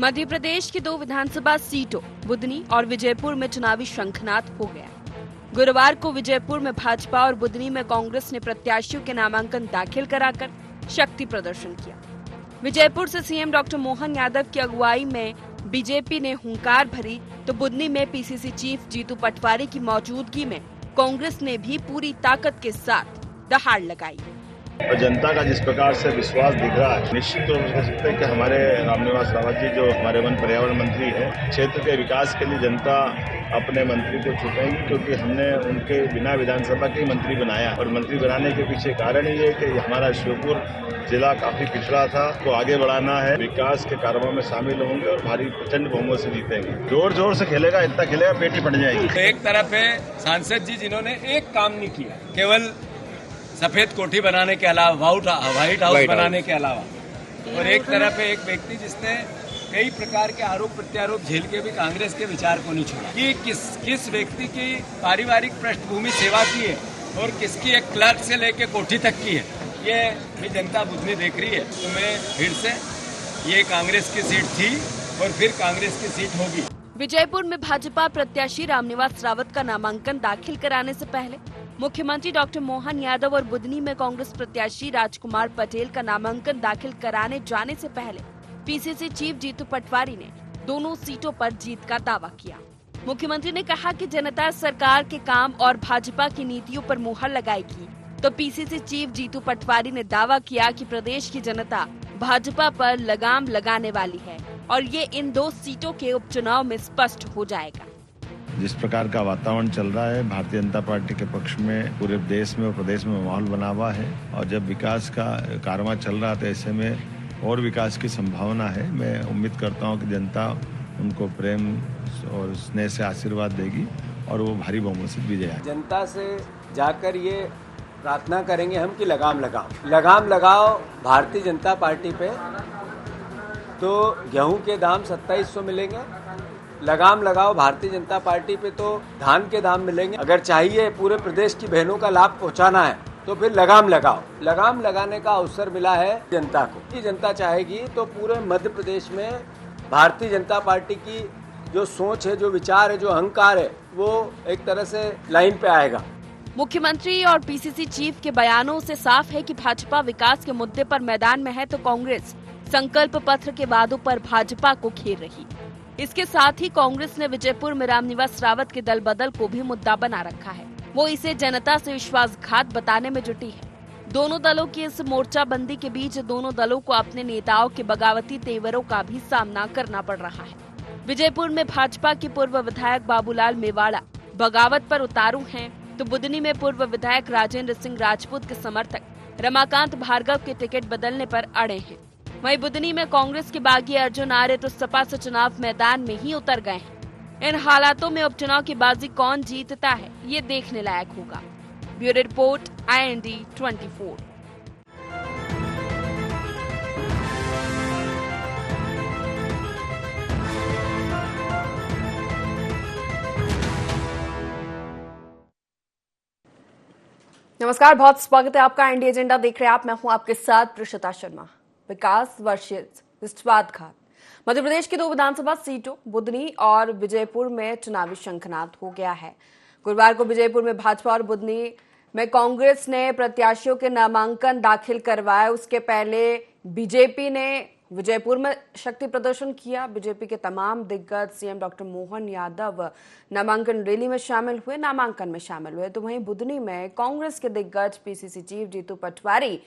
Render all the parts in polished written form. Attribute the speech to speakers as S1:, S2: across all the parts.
S1: मध्य प्रदेश की 2 विधानसभा सीटों बुदनी और विजयपुर में चुनावी शंखनाद हो गया। गुरुवार को विजयपुर में भाजपा और बुदनी में कांग्रेस ने प्रत्याशियों के नामांकन दाखिल कराकर शक्ति प्रदर्शन किया। विजयपुर से सीएम डॉक्टर मोहन यादव की अगुवाई में बीजेपी ने हुंकार भरी, तो बुदनी में पीसीसी चीफ जीतू पटवारी की मौजूदगी में कांग्रेस ने भी पूरी ताकत के साथ दहाड़ लगाई।
S2: और जनता का जिस प्रकार से विश्वास दिख रहा है, निश्चित रूप से कह सकते हैं कि हमारे रामनिवास रावत जी जो हमारे वन पर्यावरण मंत्री हैं, क्षेत्र के विकास के लिए जनता अपने मंत्री को चुनेगी, क्योंकि हमने उनके बिना विधानसभा के मंत्री बनाया। और मंत्री बनाने के पीछे कारण ये है कि हमारा श्योपुर जिला काफी पिछड़ा था, तो आगे बढ़ाना है, विकास के कारोबार में शामिल होंगे और भारी प्रचंड बहुमत से जीतेंगे। जोर जोर से खेलेगा, इतना खेलेगा पेट ही फट जाएगी।
S3: एक तरफ है सांसद जी जिन्होंने एक काम नहीं किया, केवल सफेद कोठी बनाने के अलावा, व्हाइट हाउस बनाने के अलावा, और एक तरफ है एक व्यक्ति जिसने कई प्रकार के आरोप प्रत्यारोप झेल के भी कांग्रेस के विचार को नहीं छोड़ा कि किस व्यक्ति की पारिवारिक पृष्ठभूमि सेवा की है और किसकी एक क्लर्क से लेके कोठी तक की है, ये भी जनता बुझने देख रही है। तो मैं फिर से ये कांग्रेस की सीट थी और फिर कांग्रेस की सीट होगी।
S1: विजयपुर में भाजपा प्रत्याशी रामनिवास रावत का नामांकन दाखिल कराने से पहले मुख्यमंत्री डॉक्टर मोहन यादव और बुदनी में कांग्रेस प्रत्याशी राजकुमार पटेल का नामांकन दाखिल कराने जाने से पहले पीसीसी चीफ जीतू पटवारी ने दोनों सीटों पर जीत का दावा किया। मुख्यमंत्री ने कहा कि जनता सरकार के काम और भाजपा की नीतियों पर मुहर लगाएगी, तो पीसीसी चीफ जीतू पटवारी ने दावा किया कि प्रदेश की जनता भाजपा पर लगाम लगाने वाली है और ये इन 2 सीटों के उपचुनाव में स्पष्ट हो जाएगा।
S2: जिस प्रकार का वातावरण चल रहा है भारतीय जनता पार्टी के पक्ष में, पूरे देश में और प्रदेश में माहौल बना हुआ है, और जब विकास का कारवां चल रहा था, ऐसे में और विकास की संभावना है। मैं उम्मीद करता हूं कि जनता उनको प्रेम और स्नेह से आशीर्वाद देगी और वो भारी बहुमत से विजय।
S3: जनता से जाकर ये प्रार्थना करेंगे हम कि लगाम लगाओ भारतीय जनता पार्टी पे, तो गेहूं के दाम 2700 मिलेंगे। लगाम लगाओ भारतीय जनता पार्टी पे, तो धान के दाम मिलेंगे। अगर चाहिए पूरे प्रदेश की बहनों का लाभ पहुंचाना है तो फिर लगाम लगाओ। लगाम लगाने का अवसर मिला है जनता को। ये जनता चाहेगी तो पूरे मध्य प्रदेश में भारतीय जनता पार्टी की जो सोच है, जो विचार है, जो अहंकार है, वो एक तरह से लाइन पे आएगा।
S1: मुख्यमंत्री और पीसीसी चीफ के बयानों से साफ है कि भाजपा विकास के मुद्दे पर मैदान में है, तो कांग्रेस संकल्प पत्र के वादों पर भाजपा को घेर रही। इसके साथ ही कांग्रेस ने विजयपुर में रामनिवास रावत के दल बदल को भी मुद्दा बना रखा है। वो इसे जनता से विश्वासघात बताने में जुटी है। दोनों दलों की इस मोर्चाबंदी के बीच दोनों दलों को अपने नेताओं के बगावती तेवरों का भी सामना करना पड़ रहा है। विजयपुर में भाजपा के पूर्व विधायक बाबूलाल मेवाड़ा बगावत पर उतारू हैं, तो बुदनी में पूर्व विधायक राजेंद्र सिंह राजपूत के समर्थक रमाकांत भार्गव के टिकट बदलने पर अड़े हैं। वहीं बुदनी में कांग्रेस के बागी अर्जुन आर्य तो सपा से चुनाव मैदान में ही उतर गए हैं। इन हालातों में उपचुनाव की बाजी कौन जीतता है, ये देखने लायक होगा। Bureau report, IND 24। नमस्कार, बहुत स्वागत है आपका IND एजेंडा देख रहे हैं आप। मैं हूं आपके साथ प्रशिता शर्मा। विकास वर्सेस विश्वासघात। मध्य प्रदेश की 2 विधानसभा सीटों बुदनी और विजयपुर में चुनावी शंखनाद हो गया है। गुरुवार को विजयपुर में भाजपा और बुदनी में कांग्रेस ने प्रत्याशियों के नामांकन दाखिल करवाए। उसके पहले बीजेपी ने विजयपुर में शक्ति प्रदर्शन किया। बीजेपी के तमाम दिग्गज सीएम डॉक्टर मोहन यादव नामांकन रैली में नामांकन में शामिल हुए। तो वहीं बुदनी में कांग्रेस के दिग्गज पीसीसी चीफ जीतू पटवारी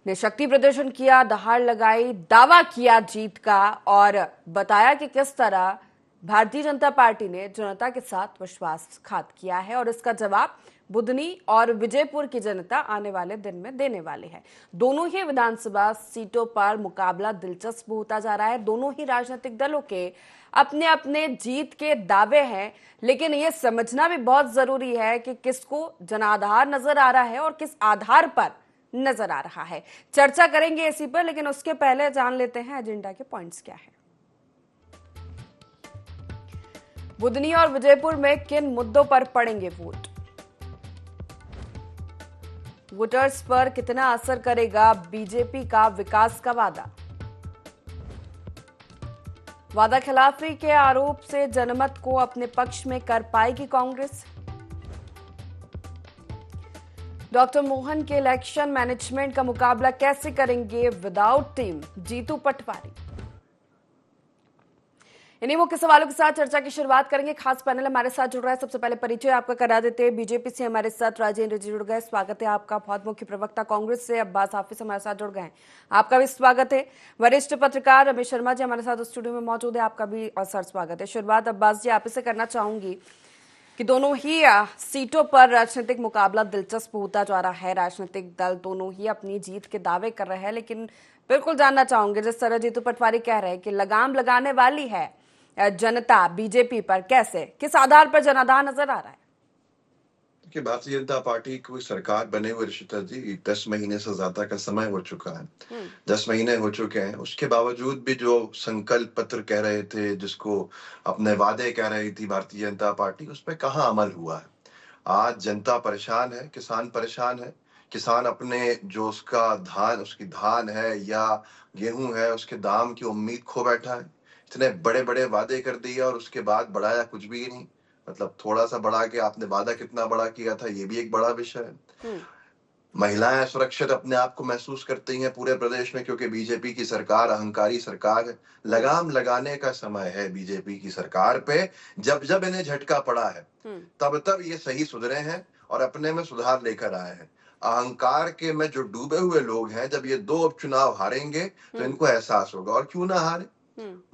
S1: ने शक्ति प्रदर्शन किया, दहाड़ लगाई, दावा किया जीत का और बताया कि किस तरह भारतीय जनता पार्टी ने जनता के साथ विश्वासघात किया है और इसका जवाब बुदनी और विजयपुर की जनता आने वाले दिन में देने वाली है। दोनों ही विधानसभा सीटों पर मुकाबला दिलचस्प होता जा रहा है। दोनों ही राजनीतिक दलों के अपने अपने जीत के दावे हैं, लेकिन ये समझना भी बहुत जरूरी है कि किसको जनाधार नजर आ रहा है और किस आधार पर नजर आ रहा है। चर्चा करेंगे इसी पर, लेकिन उसके पहले जान लेते हैं एजेंडा के पॉइंट्स क्या है। बुदनी और विजयपुर में किन मुद्दों पर पड़ेंगे वोट? वोटर्स पर कितना असर करेगा बीजेपी का विकास का वादा? वादा खिलाफी के आरोप से जनमत को अपने पक्ष में कर पाएगी कांग्रेस। डॉक्टर मोहन के इलेक्शन मैनेजमेंट का मुकाबला कैसे करेंगे विदाउट टीम, जीतू पटवारी। इन्हीं मुख्य सवालों के साथ चर्चा की शुरुआत करेंगे। खास पैनल हमारे साथ जुड़ रहा है। सबसे पहले परिचय आपका करा देते हैं। बीजेपी से हमारे साथ राजेंद्र जी जुड़ गए, स्वागत है आपका। बहुत मुख्य प्रवक्ता कांग्रेस से अब्बास हाफिज हमारे साथ जुड़ गए, आपका भी स्वागत है। वरिष्ठ पत्रकार रमेश शर्मा जी हमारे साथ स्टूडियो में मौजूद है, आपका भी सर स्वागत है। शुरुआत अब्बास जी आप से करना चाहूंगी कि दोनों ही सीटों पर राजनीतिक मुकाबला दिलचस्प होता जा रहा है। राजनीतिक दल दोनों ही अपनी जीत के दावे कर रहे हैं, लेकिन बिल्कुल जानना चाहूंगे, जिस तरह जीतू पटवारी कह रहे हैं कि लगाम लगाने वाली है जनता बीजेपी पर, कैसे, किस आधार पर जनाधार नजर आ रहा है?
S4: कि भारतीय जनता पार्टी की सरकार बने हुए ऋषिता जी 10 महीने से ज्यादा का समय हो चुका है। 10 महीने हो चुके हैं, उसके बावजूद भी जो संकल्प पत्र कह रहे थे, जिसको अपने वादे कह रही थी भारतीय जनता पार्टी, उस पर कहाँ अमल हुआ है। आज जनता परेशान है, किसान परेशान है। किसान अपने जो उसकी धान है या गेहूं है, उसके दाम की उम्मीद खो बैठा है। इतने बड़े बड़े वादे कर दिए और उसके बाद बढ़ाया कुछ भी नहीं। मतलब थोड़ा सा बढ़ा के आपने वादा कितना बड़ा किया था, ये भी एक बड़ा विषय है। महिलाएं सुरक्षित अपने आप को महसूस करती हैं पूरे प्रदेश में, क्योंकि बीजेपी की सरकार अहंकारी सरकार है। लगाम लगाने का समय है बीजेपी की सरकार पे। जब जब इन्हें झटका पड़ा है तब तब ये सही सुधरे हैं और अपने में सुधार लेकर आए हैं। अहंकार के में जो डूबे हुए लोग हैं, जब ये 2 उपचुनाव हारेंगे तो इनको एहसास होगा, और क्यों ना हारे।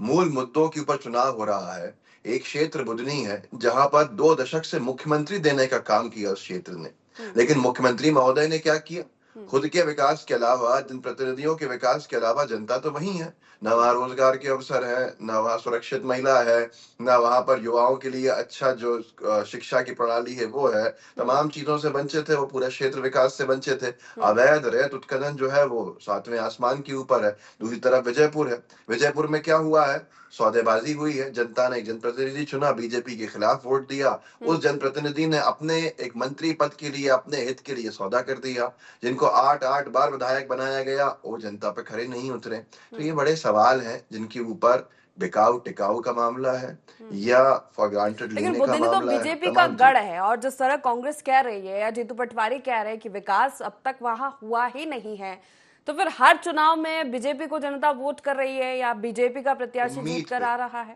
S4: मूल मुद्दों के ऊपर चुनाव हो रहा है। एक क्षेत्र बुदनी है जहां पर 2 दशक से मुख्यमंत्री देने का काम किया उस क्षेत्र ने, लेकिन मुख्यमंत्री महोदय ने क्या किया? खुद के विकास के अलावा, जनप्रतिनिधियों के विकास के अलावा जनता तो वही है। न वहाँ रोजगार के अवसर है, न वहाँ सुरक्षित महिला है, न वहाँ पर युवाओं के लिए अच्छा जो शिक्षा की प्रणाली है वो है। तमाम चीजों से वंचित है वो, पूरा क्षेत्र विकास से वंचित है। अवैध रेत उत्खनन जो है वो 7वें आसमान के ऊपर है। दूसरी तरफ विजयपुर है। विजयपुर में क्या हुआ है? सौदेबाजी हुई है। जनता ने एक जनप्रतिनिधि चुना, बीजेपी के खिलाफ वोट दिया। उस जनप्रतिनिधि ने अपने एक मंत्री पद के लिए, अपने हित के लिए सौदा कर दिया। जिनको 8 बार विधायक बनाया गया, वो जनता पे खड़े नहीं उतरे। तो ये बड़े सवाल हैं जिनके ऊपर बिकाऊ टिकाऊ का मामला है या फॉर ग्रांटेड लेने का मामला है।
S1: तो बीजेपी का गढ़ है, और जिस तरह कांग्रेस कह रही है या जीतू पटवारी कह रहे हैं कि विकास अब तक वहां हुआ ही नहीं है, तो फिर हर चुनाव में बीजेपी को जनता वोट कर रही है या बीजेपी का प्रत्याशी जीत कर आ रहा है?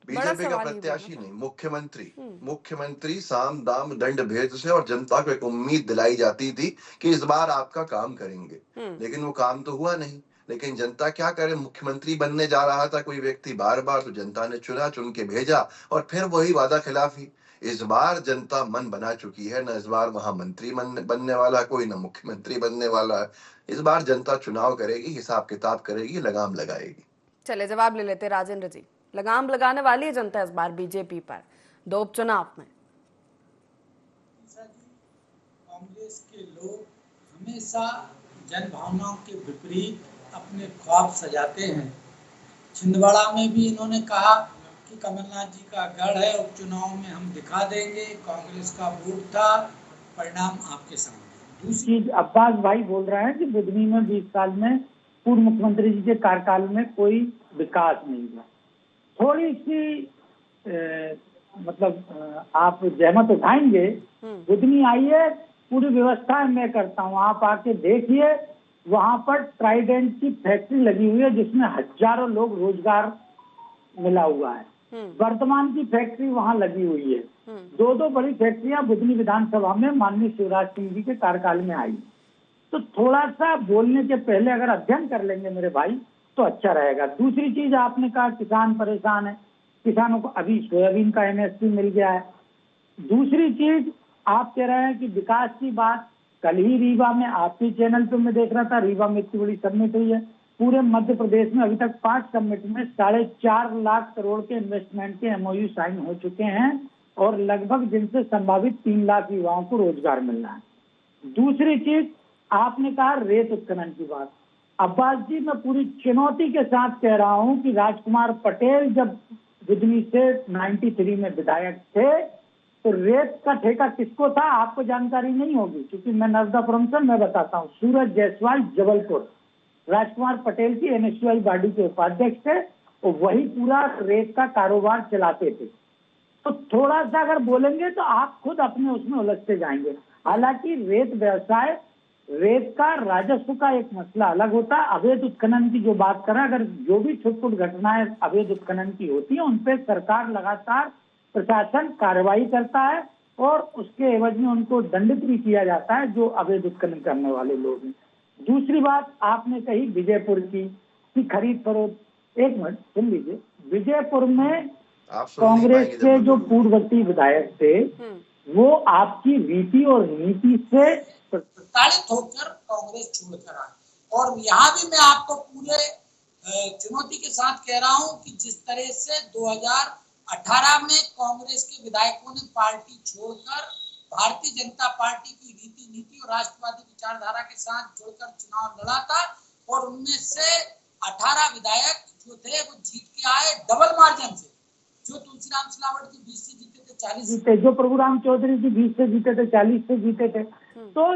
S4: बीजेपी का प्रत्याशी नहीं, मुख्यमंत्री साम दाम दंड भेद से, और जनता को एक उम्मीद दिलाई जाती थी कि इस बार आपका काम करेंगे, लेकिन वो काम तो हुआ नहीं। लेकिन जनता क्या करे, मुख्यमंत्री बनने जा रहा था कोई व्यक्ति बार बार, तो जनता ने चुन के भेजा, और फिर वही वादा खिलाफी। इस बार जनता मन बना चुकी है। न इस बार वहां मंत्री बनने वाला कोई, न मुख्यमंत्री बनने वाला है। इस बार जनता चुनाव करेगी, हिसाब किताब करेगी, लगाम लगाएगी।
S1: चले जवाब ले लेते राजेंद्र जी। लगाम लगाने वाली है जनता इस बार बीजेपी पर 2 उपचुनाव में?
S5: कांग्रेस के लोग हमेशा जन भावनाओं के विपरीत अपने ख्वाब सजाते हैं। छिंदवाड़ा में भी इन्होंने कहा कि कमलनाथ जी का गढ़ है, उपचुनाव में हम दिखा देंगे। कांग्रेस का वोट था, परिणाम आपके सामने। दूसरी
S6: अब्बास भाई बोल रहे हैं कि बुधनी में 20 साल में पूर्व मुख्यमंत्री जी के कार्यकाल में कोई विकास नहीं हुआ। थोड़ी सी मतलब आप जहमत उठाएंगे। बुधनी आइए, पूरी व्यवस्था मैं करता हूँ, आप आके देखिए। वहाँ पर ट्राइडेंट की फैक्ट्री लगी हुई है जिसमें हजारों लोग रोजगार मिला हुआ है। वर्तमान की फैक्ट्री वहाँ लगी हुई है। 2 बड़ी फैक्ट्रियां बुधनी विधानसभा में माननीय शिवराज सिंह जी के कार्यकाल में आई। तो थोड़ा सा बोलने के पहले अगर अध्ययन कर लेंगे मेरे भाई तो अच्छा रहेगा। दूसरी चीज, आपने कहा किसान परेशान है, किसानों को अभी सोयाबीन का MSP मिल गया है। दूसरी चीज, आप कह रहे हैं कि विकास की बात, कल ही रीवा में आपके चैनल पे मैं देख रहा था, रीवा में इतनी बड़ी समिट हुई है। पूरे मध्य प्रदेश में अभी तक 5 समिट में 4.5 लाख करोड़ के इन्वेस्टमेंट के MOU साइन हो चुके हैं, और लगभग जिनसे संभावित 3 लाख युवाओं को रोजगार मिल रहा है। दूसरी चीज, आपने कहा रेत उत्खनन की बात। अब्बास जी, मैं पूरी चुनौती के साथ कह रहा हूं कि राजकुमार पटेल जब बुधनी से 93 में विधायक थे तो रेत का ठेका किसको था आपको जानकारी नहीं होगी, क्योंकि मैं नर्मदापुरम से मैं बताता हूँ। सूरज जायसवाल जबलपुर राजकुमार पटेल की NSUI बॉडी के उपाध्यक्ष थे, और वही पूरा रेत का कारोबार चलाते थे। तो थोड़ा सा अगर बोलेंगे तो आप खुद अपने उसमें उलझते जाएंगे। हालांकि रेत व्यवसाय, रेत का राजस्व का एक मसला अलग होता है। अवैध उत्खनन की जो बात करें, अगर जो भी छुटपुट घटनाएं अवैध उत्खनन की होती है उन पे सरकार लगातार, प्रशासन कार्रवाई करता है और उसके एवज में उनको दंडित भी किया जाता है जो अवैध उत्खनन करने वाले लोग हैं। दूसरी बात आपने कही विजयपुर की खरीद फरोख्त। एक मिनट सुन लीजिए, विजयपुर में कांग्रेस के जो पूर्ववर्ती विधायक थे वो आपकी रीति और नीति से
S5: प्रताड़ित होकर कांग्रेस छोड़कर आए। और यहाँ भी मैं आपको पूरे चुनौती के साथ कह रहा हूँ कि जिस तरह से 2018 में कांग्रेस के विधायकों ने पार्टी छोड़कर भारतीय जनता पार्टी की रीति नीति और राष्ट्रवादी विचारधारा के साथ जुड़कर चुनाव लड़ा था और उनमें से 18 विधायक जो थे वो जीत के आए डबल मार्जिन से। जो तुलसीराम सिलावट जी 20 से जीते थे 40
S6: जीते, जो प्रभुराम चौधरी जी 20 से जीते थे 40 से जीते थे। तो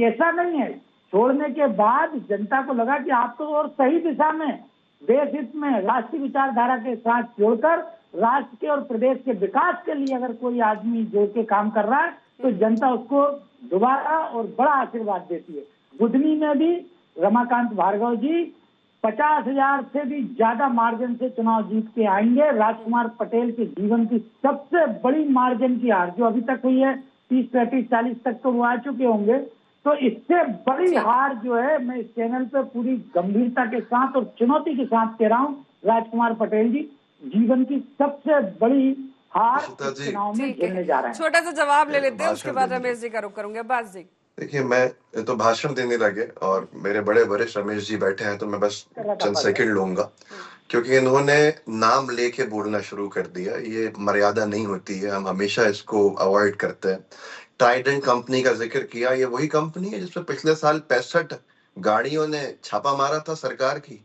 S6: ऐसा नहीं है, छोड़ने के बाद जनता को लगा कि आप तो और सही दिशा में, देश हित में, राष्ट्रीय विचारधारा के साथ जोड़कर राष्ट्र के और प्रदेश के विकास के लिए अगर कोई आदमी जोड़ के काम कर रहा है तो जनता उसको दोबारा और बड़ा आशीर्वाद देती है। बुधनी में भी रमाकांत भार्गव जी 50,000 से भी ज्यादा मार्जिन से चुनाव जीत के आएंगे। राजकुमार पटेल के जीवन की सबसे बड़ी मार्जिन की हार जो अभी तक हुई है 30, 35, 40 तक तो वो आ चुके होंगे। तो इससे बड़ी हार जो है, मैं इस चैनल पे पूरी गंभीरता के साथ और चुनौती के साथ कह रहा हूँ, राजकुमार पटेल जी जीवन की सबसे बड़ी हार चुनाव में झेलने जा रहे हैं।
S1: छोटा सा जवाब ले लेते हैं, उसके बाद रमेश जी का रुख करूंगे। अब्बास जी
S4: देखिए, मैं तो भाषण देने लगे और मेरे बड़े वरिष्ठ रमेश जी बैठे हैं तो मैं बस चंद सेकंड लूंगा, क्योंकि इन्होंने नाम लेके बोलना शुरू कर दिया। ये मर्यादा नहीं होती है, हम हमेशा इसको अवॉइड करते हैं। ट्राइडेंट कंपनी का जिक्र किया, ये वही कंपनी है जिसमें पिछले साल 65 गाड़ियों ने छापा मारा था सरकार की,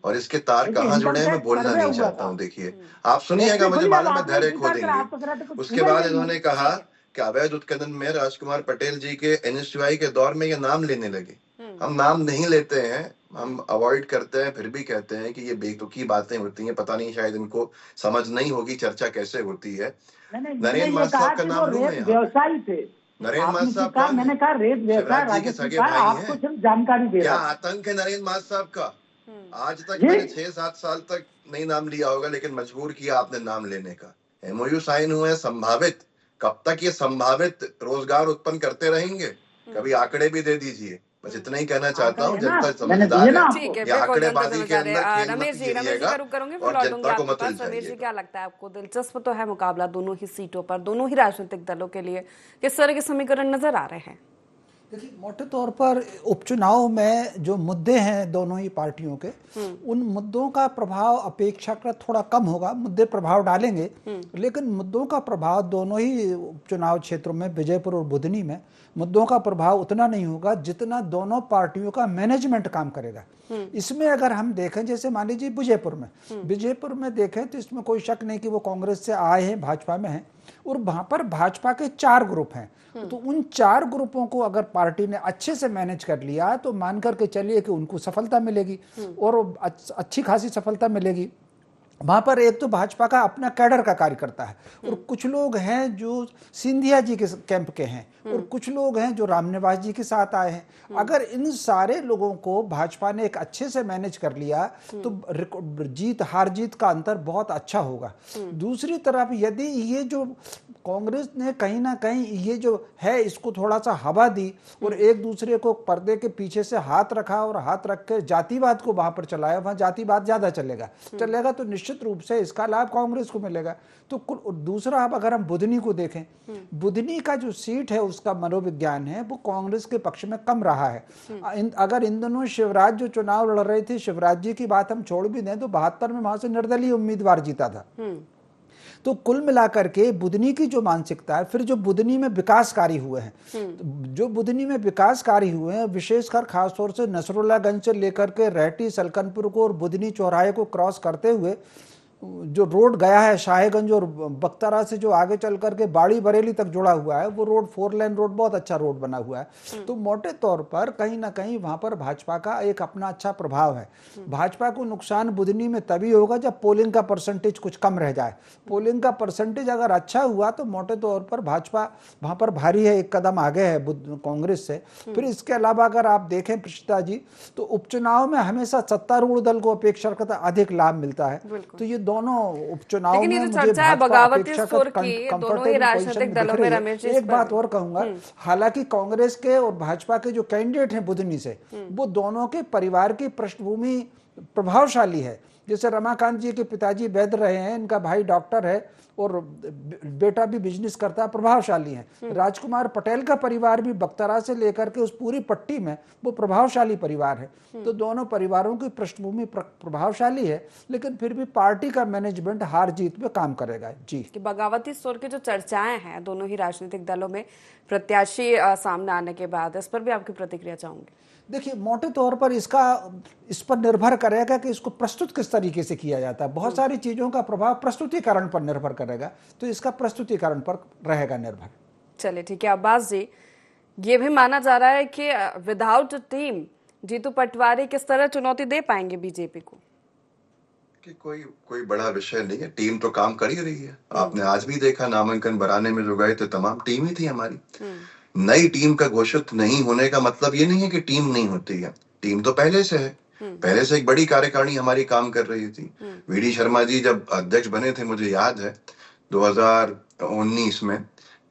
S4: और इसके तार कहाँ जुड़े हैं मैं बोलना नहीं चाहता हूँ। देखिए, आप सुनिएगा, मुझे मालूम है धैर्य खो देंगे। उसके बाद इन्होंने कहा कि अवैध उत्खनन में राजकुमार पटेल जी के NSUI के दौर में ये नाम लेने लगे। हम नाम नहीं लेते हैं, हम अवॉइड करते हैं, फिर भी कहते हैं कि ये बेतुकी बातें होती हैं। पता नहीं, शायद इनको समझ नहीं होगी चर्चा कैसे होती है। नरेंद्र मास साहब का नाम लूं मैं यहाँ?
S6: व्यवसायी थे
S4: नरेंद्र मास साहब का,
S6: मैंने कहा रेत व्यवसाय
S4: शिवराज जी के सगे भाई हैं।
S6: आपको सिर्फ जानकारी दे
S4: क्या
S6: रहा हूं।
S4: आतंक है नरेंद्र मास साहब का? आज तक मैंने 6-7 साल तक नहीं नाम लिया होगा, लेकिन मजबूर किया आपने नाम लेने का। MOU साइन हुए हैं संभावित, कब तक ये संभावित रोजगार उत्पन्न करते रहेंगे? कभी आंकड़े भी दे दीजिए, बस इतना ही कहना चाहता हूँ। जनता समझदार है, ये आंकड़ेबाजी के अंदर खेल मत कीजिएगा और जनता को मत
S1: रमेश जी, क्या लगता है आपको? दिलचस्प तो है मुकाबला दोनों ही सीटों पर, दोनों ही राजनीतिक दलों के लिए किस तरह के समीकरण नजर आ रहे हैं?
S7: देखिए, मोटे तौर पर उपचुनाव में जो मुद्दे हैं दोनों ही पार्टियों के, उन मुद्दों का प्रभाव अपेक्षाकृत थोड़ा कम होगा। मुद्दे प्रभाव डालेंगे, लेकिन मुद्दों का प्रभाव दोनों ही उपचुनाव क्षेत्रों में, विजयपुर और बुधनी में, मुद्दों का प्रभाव उतना नहीं होगा जितना दोनों पार्टियों का मैनेजमेंट काम करेगा। इसमें अगर हम देखें, जैसे मान लीजिए विजयपुर में देखें तो इसमें कोई शक नहीं कि वो कांग्रेस से आए हैं, भाजपा में हैं, और वहां पर भाजपा के 4 ग्रुप हैं। तो उन 4 ग्रुपों को अगर पार्टी ने अच्छे से मैनेज कर लिया तो मान करके चलिए कि उनको सफलता मिलेगी और अच्छी खासी सफलता मिलेगी। वहां पर एक तो भाजपा का अपना कैडर का कार्य करता है, और कुछ लोग हैं जो सिंधिया जी के कैंप के हैं, और कुछ लोग हैं जो रामनिवास जी के साथ आए हैं। अगर इन सारे लोगों को भाजपा ने एक अच्छे से मैनेज कर लिया तो जीत हार जीत का अंतर बहुत अच्छा होगा। दूसरी तरफ यदि ये जो कांग्रेस ने कहीं ना कहीं ये जो है इसको थोड़ा सा हवा दी और एक दूसरे को पर्दे के पीछे से हाथ रखा और हाथ रख कर जातिवाद को वहां पर चलाया, वहां जातिवाद ज्यादा चलेगा तो निश्चित रूप से इसका लाभ कांग्रेस को मिलेगा। तो दूसरा, अब अगर हम बुधनी को देखें, बुधनी का जो सीट है उसका मनोविज्ञान है वो कांग्रेस के पक्ष में कम रहा है। अगर इन दोनों शिवराज जो चुनाव लड़ रहे थे, शिवराज जी की बात हम छोड़ भी दें तो 72 में वहां से निर्दलीय उम्मीदवार जीता था। तो कुल मिलाकर के बुधनी की जो मानसिकता है, फिर जो बुधनी में विकासकारी हुए हैं, जो बुधनी में विकासकारी हुए हैं, विशेषकर खासतौर से नसरुल्लागंज से लेकर के रहटी, सलकनपुर को और बुधनी चौराहे को क्रॉस करते हुए जो रोड गया है शाहेगंज और बख्तरा से जो आगे चल करके बाड़ी बरेली तक जुड़ा हुआ है, वो रोड 4 लेन रोड बहुत अच्छा रोड बना हुआ है। तो मोटे तौर पर कहीं ना कहीं वहां पर भाजपा का एक अपना अच्छा प्रभाव है। भाजपा को नुकसान बुधनी में तभी होगा जब पोलिंग का परसेंटेज कुछ कम रह जाए। पोलिंग का परसेंटेज अगर अच्छा हुआ तो मोटे तौर पर भाजपा वहां पर भारी है, एक कदम आगे है कांग्रेस से। फिर इसके अलावा अगर आप देखें प्रशिता जी, तो उपचुनाव में हमेशा सत्तारूढ़ दल को अपेक्षाकृत अधिक लाभ मिलता है। तो ये दोनों उपचुनाव में मुझे भाजपा अपेक्षाकृत कंफर्टेबल पोजीशन दिख रही है। एक बात और कहूंगा, हालांकि कांग्रेस के और भाजपा के जो कैंडिडेट हैं बुधनी से, वो दोनों के परिवार की पृष्ठभूमि प्रभावशाली है। जैसे रमाकांत जी के पिताजी वैद्य रहे हैं, इनका भाई डॉक्टर है और बेटा भी बिजनेस करता है, प्रभावशाली है। राजकुमार पटेल का परिवार भी बख्तरा से लेकर के उस पूरी पट्टी में वो प्रभावशाली परिवार है। तो दोनों परिवारों की पृष्ठभूमि प्रभावशाली है, लेकिन फिर भी पार्टी का मैनेजमेंट हार जीत में काम करेगा। जी,
S1: कि बगावती स्वर की जो चर्चाएं हैं दोनों ही राजनीतिक दलों में प्रत्याशी सामने आने के बाद, इस पर भी आपकी प्रतिक्रिया चाहूंगी।
S7: देखिए, मोटे तौर पर इस पर निर्भर करेगा कि इसको प्रस्तुत किस तरीके से किया जाता है। बहुत सारी चीजों का प्रभाव प्रस्तुतिकरण पर निर्भर करेगा, तो इसका प्रस्तुतिकरण पर रहेगा निर्भर।
S1: चलिए ठीक है अब्बास जी, ये भी माना जा रहा है कि विदाउट टीम जीतू पटवारी किस तरह चुनौती दे पाएंगे बीजेपी को?
S4: कि कोई बड़ा विषय नहीं है, टीम तो काम कर ही रही है। आपने आज भी देखा, नामांकन भराने में जो गए थे तमाम टीम ही थी हमारी। नई टीम का घोषित नहीं होने का मतलब ये नहीं है कि टीम नहीं होती है, टीम तो पहले से है। पहले से एक बड़ी कार्यकारिणी हमारी काम कर रही थी। वीडी शर्मा जी जब अध्यक्ष बने थे, मुझे याद है 2019 में,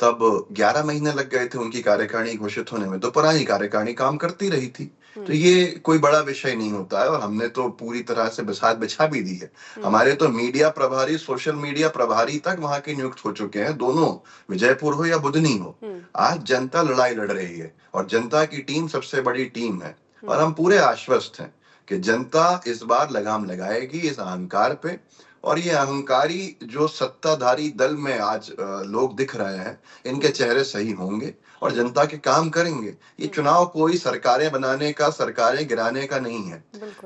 S4: तब 11 महीने लग गए थे उनकी कार्यकारिणी घोषित होने में, तो पुरानी कार्यकारिणी काम करती रही थी। तो ये कोई बड़ा विषय नहीं होता है, और हमने तो पूरी तरह से बसात बिछा भी दी है। हमारे तो मीडिया प्रभारी, सोशल मीडिया प्रभारी तक वहां के नियुक्त हो चुके हैं, दोनों विजयपुर हो या बुधनी हो। आज जनता लड़ाई लड़ रही है और जनता की टीम सबसे बड़ी टीम है, और हम पूरे आश्वस्त हैं कि जनता इस बार लगाम लगाएगी इस अहंकार पे। और ये अहंकारी जो सत्ताधारी दल में आज लोग दिख रहे हैं, इनके चेहरे सही होंगे और जनता के काम करेंगे। ये चुनाव कोई सरकारें बनाने का, सरकारें गिराने का नहीं है।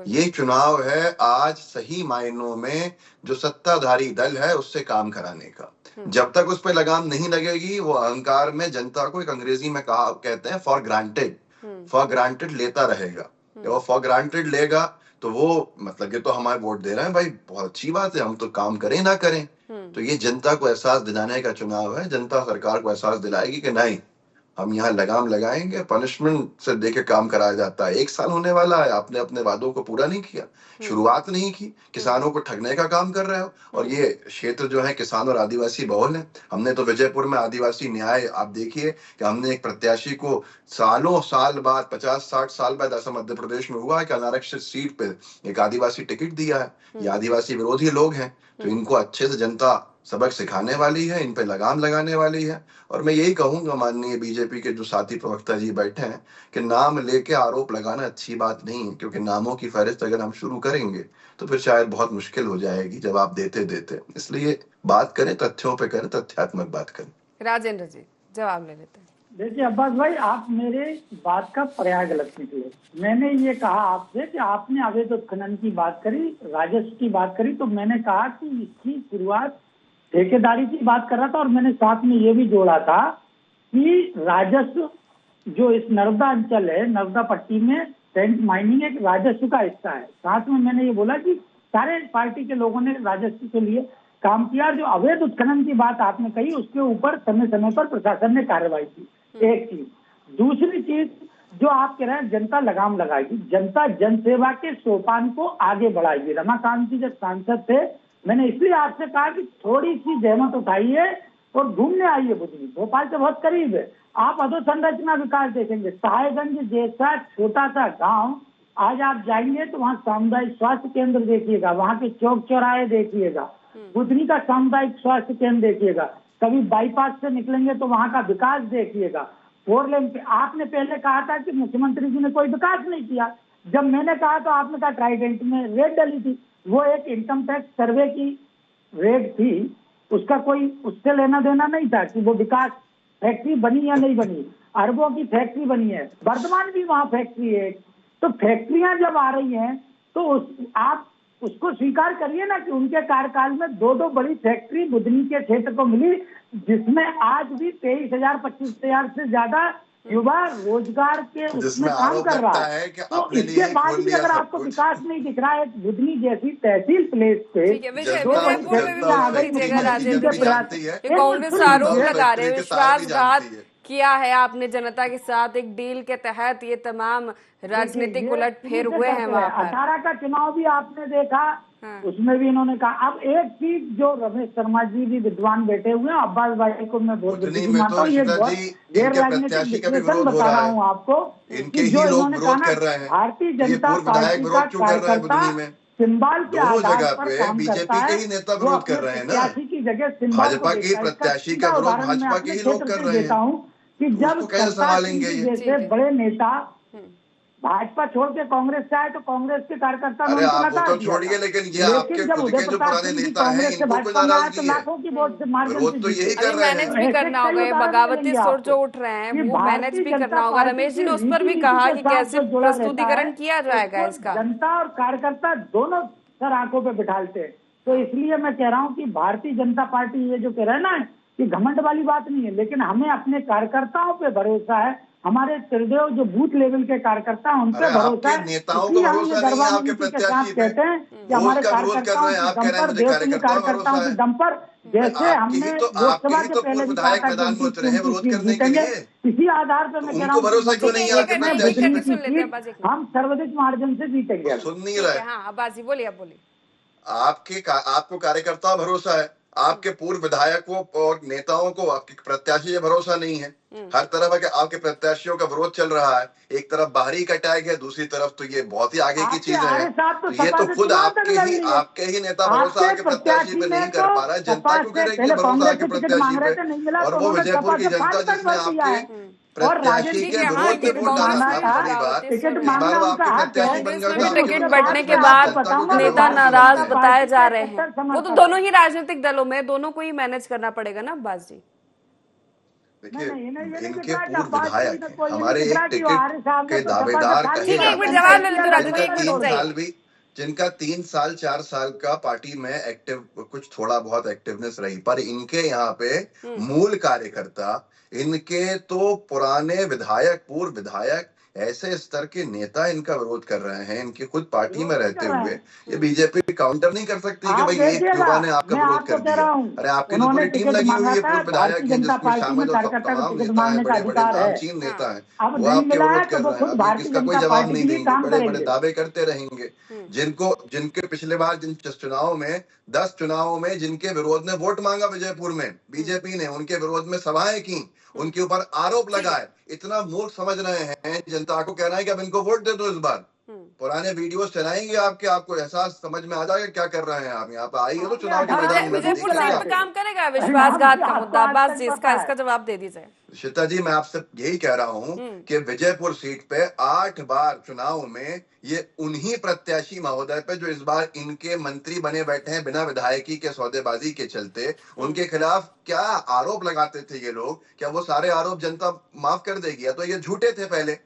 S4: ये चुनाव है आज सही मायनों में जो सत्ताधारी दल है उससे काम कराने का। जब तक उस पर लगाम नहीं लगेगी, वो अहंकार में जनता को, एक अंग्रेजी में कहते हैं फॉर ग्रांटेड लेता रहेगा। जब वो फॉर ग्रांटेड लेगा तो वो मतलब ये तो हमारे वोट दे रहे हैं भाई, बहुत अच्छी बात है, हम तो काम करें ना करें। तो ये जनता को एहसास दिलाने का चुनाव है। जनता सरकार को एहसास दिलाएगी कि नहीं, हम यहाँ लगाम लगाएंगे। पनिशमेंट से देके काम कराया जाता है। 1 साल होने वाला है, आपने अपने वादों को पूरा नहीं किया, शुरुआत नहीं की, किसानों को ठगने का काम कर रहे हो। और ये क्षेत्र जो है किसान और आदिवासी बहुल है। हमने तो विजयपुर में आदिवासी न्याय, आप देखिए कि हमने एक प्रत्याशी को सालों साल बाद, 50-60 साल बाद ऐसा मध्य प्रदेश में हुआ है कि अनारक्षित सीट पे एक आदिवासी टिकट दिया है। ये आदिवासी विरोधी लोग हैं, तो इनको अच्छे से जनता सबक सिखाने वाली है, इन पे लगाम लगाने वाली है। और मैं यही कहूंगा माननीय बीजेपी के जो साथी प्रवक्ता जी बैठे हैं कि नाम लेके आरोप लगाना अच्छी बात नहीं है, क्योंकि नामों की फहरिस्त अगर हम शुरू करेंगे तो फिर शायद बहुत मुश्किल हो जाएगी जवाब देते। इसलिए बात करें, तथ्यों पे करें, तथ्यात्मक बात करें।
S1: राजेंद्र जी जवाब ले लेते हैं।
S6: देखिए अब्बास भाई, आप मेरे बात का पर्याय गलत निकले। मैंने ये कहा आपसे कि आपने अवैध उत्खनन की बात करी, राजस्व की बात करी, तो मैंने कहा कि इसकी शुरुआत ठेकेदारी की बात कर रहा था, और मैंने साथ में ये भी जोड़ा था कि राजस्व जो इस नर्मदा अंचल है, नर्मदा पट्टी में टेंट माइनिंग एक राजस्व का हिस्सा है। साथ में मैंने ये बोला कि सारे पार्टी के लोगों ने राजस्व के लिए काम किया। जो अवैध उत्खनन की बात आपने कही, उसके ऊपर समय समय पर प्रशासन ने कार्रवाई की, एक चीज। दूसरी चीज जो आप कह रहे हैं जनता लगाम लगाएगी, जनता जनसेवा के सोपान को आगे बढ़ाएगी। रमाकांत जी जब सांसद थे, मैंने इसलिए आपसे कहा कि थोड़ी सी जहमत उठाइए और घूमने आइए बुधनी, भोपाल से बहुत करीब है। आप अधोसंरचना विकास देखेंगे, साहेबगंज जैसा छोटा सा गांव, आज आप जाएंगे तो वहाँ सामुदायिक स्वास्थ्य केंद्र देखिएगा, वहाँ के चौक चौराहे देखिएगा, बुधनी का सामुदायिक स्वास्थ्य केंद्र देखिएगा, कभी बाईपास से निकलेंगे तो वहाँ का विकास देखिएगा। 4 लेन पे आपने पहले कहा था कि मुख्यमंत्री जी ने कोई विकास नहीं किया। जब मैंने कहा तो आपने कहा ट्राइडेंट में रेड डली थी, वो एक इनकम टैक्स सर्वे की रेड थी, उसका कोई उससे लेना देना नहीं था कि वो विकास फैक्ट्री बनी या नहीं बनी। अरबों की फैक्ट्री बनी है, वर्धमान भी वहाँ फैक्ट्री है। तो फैक्ट्रियां जब आ रही हैं तो आप उसको स्वीकार करिए ना कि उनके कार्यकाल में 2 बड़ी फैक्ट्री बुधनी के क्षेत्र को मिली, जिसमें आज भी 23,000-25,000 से ज्यादा युवा रोजगार के उसमें
S4: जिसमें
S6: काम
S4: आरोप
S6: कर रहा
S4: लगता
S6: है।
S4: है कि
S6: तो
S4: अपने
S6: इसके
S4: लिए
S6: बाद
S4: खोल
S6: भी
S4: लिया
S6: अगर
S4: सब
S6: आपको
S4: कुछ।
S6: विकास नहीं दिख रहा है बुधनी जैसी तहसील प्लेस पे,
S1: ठीक है, विजय
S4: जनता
S1: विजयपुर में
S4: जनता
S1: विकास
S4: उससे
S1: कीजिएगा
S4: किसी
S1: राजेंद्र
S4: की
S1: जी।
S4: जानती है।
S1: ये कांग्रेस
S6: एक
S1: आरोप
S6: मिनट
S1: लगा रहे हैं
S4: फैक्ट्री के तार भी
S1: विश्वासघात
S4: जानती है।
S1: किया है आपने जनता के साथ, एक डील के तहत ये तमाम राजनीतिक उलटफेर हुए हैं वहां पर।
S6: 18 का चुनाव भी आपने देखा,
S1: हाँ।
S6: उसमें भी इन्होंने कहा। अब एक चीज जो रमेश शर्मा जी भी विद्वान बैठे हुए हैं, अब्बास भाई को मैं बहुत
S4: बुधनी
S6: बुद्धि
S4: में
S6: मानता
S4: तो
S6: हूँ, ये
S4: ऋषिता
S6: बहुत
S4: जी
S6: गैर
S4: इनके
S6: राजनीतिक
S4: प्रत्याशी का भी
S6: विश्लेषण
S4: विरोध हो
S6: बता
S4: रहा
S6: रहा
S4: है।
S6: हूँ आपको
S4: इनके
S6: कि
S4: ही
S6: जो
S4: लोग
S6: इन्होंने
S4: विरोध
S6: कहा
S4: कर रहे
S6: ना,
S4: हैं।
S6: भारतीय
S4: ये
S6: जनता
S4: पूर्व विधायक
S6: पार्टी का
S4: विरोध क्यों कर रहे हैं
S6: कार्यकर्ता
S4: बुधनी में?
S6: सिंबल के
S4: दोनों
S6: आधार
S4: जगह
S6: पर
S4: पे
S6: काम
S4: बीजेपी
S6: करता
S4: के
S6: है।
S4: ही नेता
S6: वो
S4: विरोध
S6: अपने
S4: कर रहे हैं ना।
S6: प्रत्याशी की जगह सिंबल को
S4: भाजपा की
S6: देखता है। इसका
S4: प्रत्याशी
S6: सीधा
S4: का विरोध
S6: उदाहरण मैं
S4: भाजपा
S6: अपने
S4: के ही लोग
S6: क्षेत्र
S4: कर
S6: से
S4: रहे
S6: देता
S4: हैं।
S6: हूँ कि जब
S4: उसको कैसे
S6: सरकार
S4: संभालेंगे ये?
S6: जैसे बड़े नेता भाजपा छोड़ के कांग्रेस से आए तो कांग्रेस के कार्यकर्ता ने
S4: अरे
S6: उनको
S4: आप वो
S6: नकार
S4: तो
S6: दिया
S4: छोड़िए,
S6: था।
S4: लेकिन ये आपके
S6: जब
S4: खुद
S6: उदय
S4: के जो
S6: प्रताप
S4: पुराने
S6: सिंह जी
S4: नेता हैं
S6: कांग्रेस से
S4: इनको कोई
S6: भाजपा में आए
S4: नाराजगी
S6: तो
S4: है?
S6: लाखों की वोट से मार्जिन
S4: विरोध
S6: से
S4: तो
S6: जीते।
S4: यही
S1: अभी
S4: कर रहे
S1: मैनेज
S4: हैं।
S1: भी
S6: ऐसे
S1: करना
S6: कई
S1: होगा, ये
S6: उदाहरण
S1: बगावती
S6: मिलेंगे
S1: सुर
S6: आपको
S1: जो उठ रहे हैं
S6: कि
S1: वो मैनेज
S6: भारतीय
S1: भी
S6: जनता
S1: करना होगा।
S6: पार्टी
S1: रमेश जी ने
S6: की
S1: उस पर भी
S6: रीति
S1: कहा
S6: के
S1: कि
S6: साथ
S1: कैसे
S6: जो जुड़ा रहता
S1: प्रस्तुतिकरण
S6: है,
S1: किया जाएगा
S6: उसको
S1: इसका।
S6: जनता और कार्यकर्ता दोनों सर आंखों पे बिठाते हैं। तो इसलिए मैं कह रहा हूँ कि भारतीय जनता पार्टी ये जो कह रहा है ना कि घमंड वाली बात नहीं है, लेकिन हमें अपने कार्यकर्ताओं पे भरोसा है। हमारे त्रिदेव जो बूथ लेवल के कार्यकर्ता हैं उन पे
S4: अरे
S6: भरोसा
S4: आपके
S6: है।
S4: नेताओं को
S6: इसलिए हम ये
S4: भरोसा नहीं है
S6: गरबा
S4: आपके
S6: नीति के
S4: प्रत्याशी
S6: साथ
S4: पे।
S6: कहते हैं कि
S4: वो
S6: हमारे
S4: उसका विरोध कर
S6: कार्यकर्ताओं
S4: रहे हैं,
S6: की
S4: आप कह
S6: दम
S4: रहे हैं
S6: पर,
S4: मुझे
S6: देवतुल्य
S4: कार्यकर्ताओं
S6: कार्यकर्ताओं
S4: भरोसा
S6: की
S4: है।
S6: दम पर, जैसे
S4: आपके
S6: हमने
S4: ही तो
S6: लोकसभा के पहले
S4: पूर्व
S6: भी कहा
S4: विधायक
S6: था
S4: मैदान में
S6: 29
S4: उतरे हैं विरोध
S6: सीट
S4: करने के
S6: जीतेंगे,
S4: लिए।
S6: इसी आधार पर
S4: तो
S6: मैं कह रहा
S4: उनको
S6: हूँ
S4: भरोसा क्यों
S1: ठीक
S4: नहीं
S1: है,
S4: है
S1: एक
S4: आपके
S1: मिनट, नहीं, एक
S4: प्रत्याशी
S1: मिनट
S6: बुधनी
S1: में
S4: पे?
S1: सुन
S6: की
S1: लेते हैं
S6: सीट
S1: बस, एक मिनट।
S6: हम सर्वाधिक मार्जिन से जीतेंगे।
S4: वो सुन नहीं
S1: ठीक
S4: रहा
S1: है,
S4: है।
S1: हाँ अब्बास जी बोलिए, आप बोलिए।
S4: आपको कार्यकर्ता भरोसा है, आपके पूर्व विधायकों और नेताओं को आपके प्रत्याशी पे भरोसा नहीं है। हर तरफ आपके प्रत्याशियों का विरोध चल रहा है। एक तरफ बाहरी का टैग है, दूसरी तरफ तो ये बहुत ही आगे की
S6: आपके
S4: चीजें
S6: आर्य
S4: हैं।
S6: साहब
S4: तो
S6: तो
S4: ये
S6: सपा
S4: तो
S6: से
S4: खुद
S6: चुनाव तक लड़ लिए।
S4: आपके ही नेता भरोसा
S6: आपके
S4: आके प्रत्याशी पे नहीं कर पा रहा है। जनता
S6: सपा
S4: क्यों
S6: से
S4: करेगी
S6: पहले
S4: भरोसा
S6: कांग्रेस
S4: आके
S6: से टिकट
S4: प्रत्याशी
S6: मांग रहे
S4: पे?
S6: थे, नहीं मिला
S4: और
S6: तो
S4: वो
S6: उन्होंने
S4: विजयपुर
S6: सपा
S4: की
S6: से
S4: जनता
S6: 5 तक
S4: जिसने
S6: भर दिया
S4: आपके
S6: है। और
S4: प्रत्याशी
S1: ठीक
S4: के
S1: है, हाँ,
S4: विरोध में
S1: ये
S4: वोट
S1: कांग्रेस
S4: डाला
S1: में
S4: था
S1: भी
S4: पिछली बार,
S1: बगावती सुर
S6: टिकट
S1: है।
S4: इस बार
S6: मांगना
S4: वो
S6: उनका
S4: आपके
S6: हक है।
S4: प्रत्याशी बन गया
S1: कांग्रेस में
S4: तो
S1: भी
S4: आपके
S1: टिकट
S6: उसके
S1: बढ़ने
S6: बाद
S1: के
S6: मैं
S1: बाद
S6: आपको बताऊंगा
S1: नेता
S6: भारतीय
S1: नाराज
S6: जनता
S1: बताए
S6: पार्टी
S1: जा
S6: का
S1: रहे हैं।
S6: कट्टर
S1: वो तो
S6: समर्थक
S1: दोनों ही राजनीतिक दलों में, दोनों को ही मैनेज करना पड़ेगा ना अब्बास जी।
S4: देखिए
S6: ये नहीं दिख
S4: इनके
S6: रहा कि
S4: पूर्व
S6: अब्बास जी
S4: विधायक
S6: ने
S4: हैं,
S6: कोई ये नहीं
S4: हमारे
S6: दिख
S4: एक
S6: रहा कि वो
S4: टिकट
S6: आर्य साहब ने
S4: के
S6: तो सपा से
S4: दावेदार
S6: खाली
S4: कहे
S1: ठीक है, एक
S6: किया,
S1: मिनट
S4: जाते
S1: जवाब
S4: हैं,
S1: ले लेते राजू को, एक
S4: जिनका
S1: मिनट रुक
S4: 3
S1: जाइए।
S4: साल भी जिनका 3 साल 4 साल का पार्टी में एक्टिव कुछ थोड़ा बहुत एक्टिवनेस रही, पर इनके यहाँ पे मूल कार्यकर्ता, इनके तो पुराने विधायक, पूर्व विधायक, ऐसे स्तर के नेता इनका विरोध कर रहे हैं। इनकी खुद पार्टी में रहते हुए ये बीजेपी काउंटर नहीं कर सकती कि
S6: आप
S4: भाई एक
S6: देखिएगा,
S4: युवा ने आपका
S6: मैं
S4: विरोध
S6: आपको
S4: कर
S6: कह
S4: दिया।
S6: रहा हूँ,
S4: अरे आपकी तो
S6: उन्होंने
S4: पूरी टीम
S6: टिकट
S4: लगी हुई
S6: मांगा
S4: है
S6: था।
S4: पूर्व
S6: भारतीय
S4: विधायक हैं,
S6: जनता
S4: जिसमें
S6: पार्टी में
S4: शामिल
S6: कार्यकर्ता को
S4: तमाम
S6: टिकट
S4: नेता हैं,
S6: मांगने का
S4: बड़े बड़े
S6: अधिकार है।
S4: नामचीन नेता हैं,
S6: अब
S4: वो
S6: नहीं
S4: आपके
S6: मिला है
S4: विरोध
S6: तो
S4: कर
S6: वो
S4: रहे हैं।
S6: खुद
S4: अब
S6: भारतीय
S4: इसका कोई
S6: जनता
S4: जवाब
S6: पार्टी
S4: नहीं
S6: के लिए
S4: देंगे,
S6: काम
S4: बड़े बड़े
S6: करेंगे।
S4: दावे करते रहेंगे। जिनके पिछले बार जिन चुनाव में 10 चुनावों में जिनके विरोध में वोट मांगा विजयपुर में बीजेपी ने, उनके विरोध में सभाएं की, उनके ऊपर आरोप लगाए, इतना मूर्ख समझ रहे हैं जनता को। कहना है कि अब इनको वोट दे दो इस बार। पुराने वीडियोस चलाएंगे आपको एहसास समझ में आ जाएगा क्या कर रहे हैं आप। यहाँ पे आइए तो चुनाव के मैदान में
S1: विजयपुर
S4: देखिए
S1: सीट
S4: आप।
S1: पे काम करेगा विश्वासघात का मुद्दा। अब्बास जी इसका जवाब दे दीजिए।
S4: श्वेता जी, मैं आपसे यही कह रहा हूं कि विजयपुर सीट पे 8 बार चुनाव में ये उन्हीं प्रत्याशी महोदय पे जो इस बार इनके मंत्री बने बैठे हैं बिना विधायकी के सौदेबाजी के चलते, उनके खिलाफ क्या आरोप लगाते थे ये लोग, क्या वो सारे आरोप जनता माफ कर देगी? या तो ये झूठे थे पहले,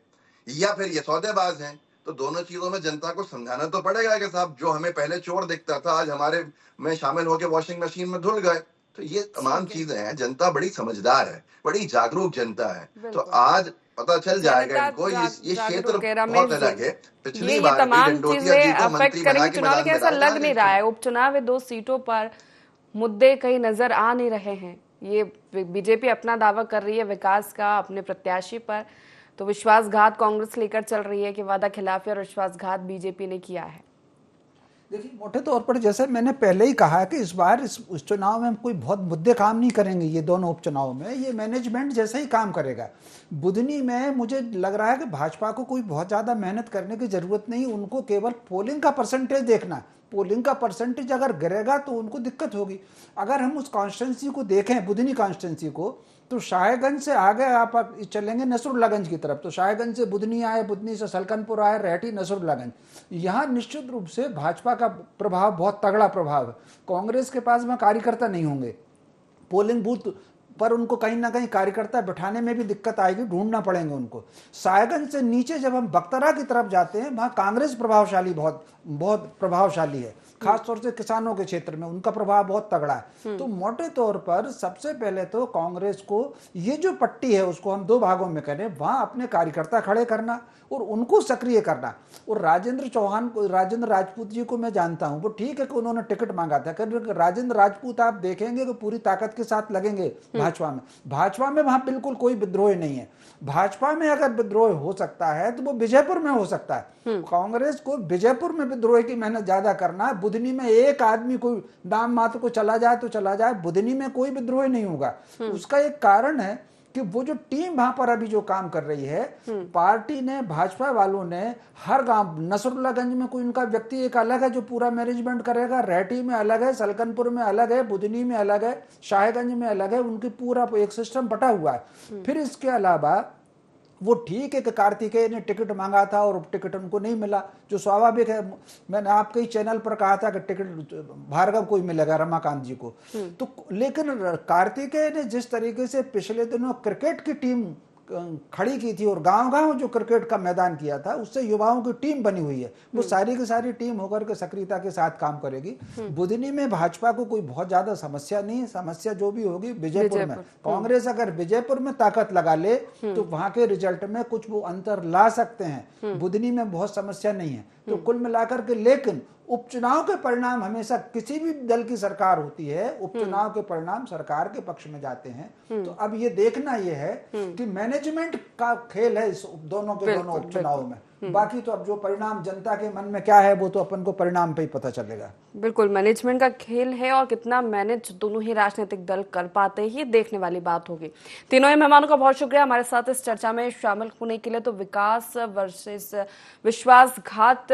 S4: या फिर ये सौदेबाज हैं। तो दोनों चीजों में जनता को समझाना तो पड़ेगा कि साहब जो हमें पहले चोर दिखता था आज हमारे में शामिल होकर वॉशिंग मशीन में धुल गए। तो ये तमाम चीजें हैं। जनता बड़ी समझदार है, बड़ी जागरूक जनता है। तो आज पता चल जाएगा इनको। ये क्षेत्र बहुत अलग है। पिछली बार
S1: तमाम
S4: डंडोतिया जी को मंत्री बना के
S1: चुनाव के ऐसा लग नहीं रहा है। उपचुनाव है, 2 सीटों पर मुद्दे कहीं नजर आ नहीं रहे हैं। ये बीजेपी अपना दावा कर रही है विकास का अपने प्रत्याशी पर, तो विश्वासघात कांग्रेस लेकर चल रही है कि वादा खिलाफी और विश्वासघात बीजेपी ने किया है।
S7: देखिए, मोटे तौर पर जैसे मैंने पहले ही कहा कि इस बार इस चुनाव में हम कोई बहुत मुद्दे काम नहीं करेंगे। ये दोनों उपचुनाव में ये मैनेजमेंट जैसे ही काम करेगा। बुधनी में मुझे लग रहा है कि भाजपा को कोई बहुत ज़्यादा मेहनत करने की ज़रूरत नहीं, उनको केवल पोलिंग का परसेंटेज देखना है। पोलिंग का परसेंटेज अगर गिरेगा तो उनको दिक्कत होगी। अगर हम उस कॉन्स्टिट्यूंसी को देखें, बुधनी कॉन्स्टिट्यूंसी को, तो शाहगंज से आगे आप चलेंगे नसरुल्लागंज की तरफ, तो शाहगंज से बुधनी आए, बुधनी से सलकनपुर आए, रेहटी, नसरुल्लागंज, यहाँ निश्चित रूप से भाजपा का प्रभाव बहुत तगड़ा प्रभाव है। कांग्रेस के पास में कार्यकर्ता नहीं होंगे, पोलिंग बूथ पर उनको कहीं ना कहीं कार्यकर्ता बिठाने में भी दिक्कत आएगी, ढूंढना पड़ेंगे उनको। सायगंज से नीचे जब हम बक्तरा की तरफ जाते हैं, वहां कांग्रेस प्रभावशाली, बहुत बहुत प्रभावशाली है, खासतौर से किसानों के क्षेत्र में उनका प्रभाव बहुत तगड़ा है। तो मोटे तौर पर सबसे पहले तो कांग्रेस को ये जो पट्टी है उसको हम दो भागों में करें, वहां अपने कार्यकर्ता खड़े करना और उनको सक्रिय करना। और राजेंद्र चौहान को, राजेंद्र राजपूत जी को मैं जानता हूं, वो ठीक है कि उन्होंने टिकट मांगा था, राजेंद्र राजपूत आप देखेंगे कि पूरी ताकत के साथ लगेंगे भाजपा में। भाजपा में वहां बिल्कुल कोई विद्रोह नहीं है। भाजपा में अगर विद्रोह हो सकता है तो वो विजयपुर में हो सकता है। कांग्रेस को विजयपुर में विद्रोह की मेहनत ज्यादा करना है। बुधनी में एक आदमी कोई नाम मात्र को चला जाए तो चला जाए, बुधनी में कोई विद्रोह नहीं होगा। उसका एक कारण है कि वो जो टीम वहां पर अभी जो काम कर रही है, पार्टी ने, भाजपा वालों ने हर गांव, नसरुल्लागंज में कोई उनका व्यक्ति एक अलग है जो पूरा मैनेजमेंट करेगा, रेहटी में अलग है, सलकनपुर में अलग है, बुधनी में अलग है, शाहगंज में अलग है, उनकी पूरा एक सिस्टम बटा हुआ है। फिर इसके अलावा वो ठीक है कि कार्तिकेय ने टिकट मांगा था और टिकट उनको नहीं मिला, जो स्वाभाविक है। मैंने आपके ही चैनल पर कहा था कि टिकट भार्गव को ही मिलेगा, रमाकांत जी को। तो लेकिन कार्तिकेय ने जिस तरीके से पिछले दिनों क्रिकेट की टीम खड़ी की थी और गांव-गांव जो क्रिकेट का मैदान किया था, उससे युवाओं की टीम बनी हुई है। वो सारी की सारी टीम होकर के सक्रियता के साथ काम करेगी। बुधनी में भाजपा को कोई बहुत ज्यादा समस्या नहीं है, समस्या जो भी होगी विजयपुर में। कांग्रेस अगर विजयपुर में ताकत लगा ले तो वहां के रिजल्ट में कुछ वो अंतर ला सकते हैं। बुधनी में बहुत समस्या नहीं है। तो कुल मिलाकर के, लेकिन उपचुनाव के परिणाम हमेशा, किसी भी दल की सरकार होती है, उपचुनाव के परिणाम सरकार के पक्ष में जाते हैं। तो अब ये देखना ये है कि मैनेजमेंट का खेल है इस दोनों के दोनों उपचुनाव में। बाकी तो अब जो परिणाम जनता के मन में क्या है वो तो अपन को परिणाम पे ही पता चलेगा।
S1: बिल्कुल, मैनेजमेंट का खेल है और कितना मैनेज दोनों ही राजनीतिक दल कर पाते हैं, ये देखने वाली बात होगी। तीनों ही मेहमानों का बहुत शुक्रिया हमारे साथ इस चर्चा में शामिल होने के लिए। तो विकास वर्सेस विश्वासघात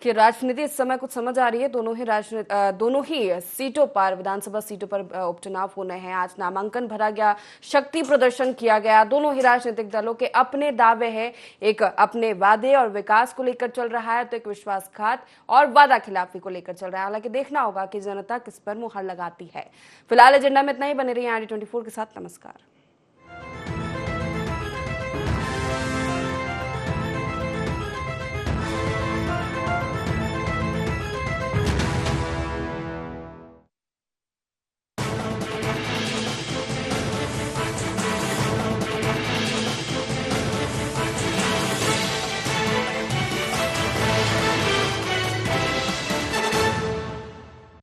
S1: की राजनीति इस समय कुछ समझ आ रही है। दोनों ही सीटों पर, विधानसभा सीटों पर उपचुनाव होने हैं। आज नामांकन भरा गया, शक्ति प्रदर्शन किया गया। दोनों ही राजनीतिक दलों के अपने दावे हैं, एक अपने वादे और विकास को लेकर चल रहा है, तो एक विश्वासघात और वादा खिलाफी को लेकर चल रहा है। हालांकि देखना होगा कि जनता किस पर मुहर लगाती है। फिलहाल एजेंडा में इतना ही। बने रहिए आईडी 24 के साथ। नमस्कार।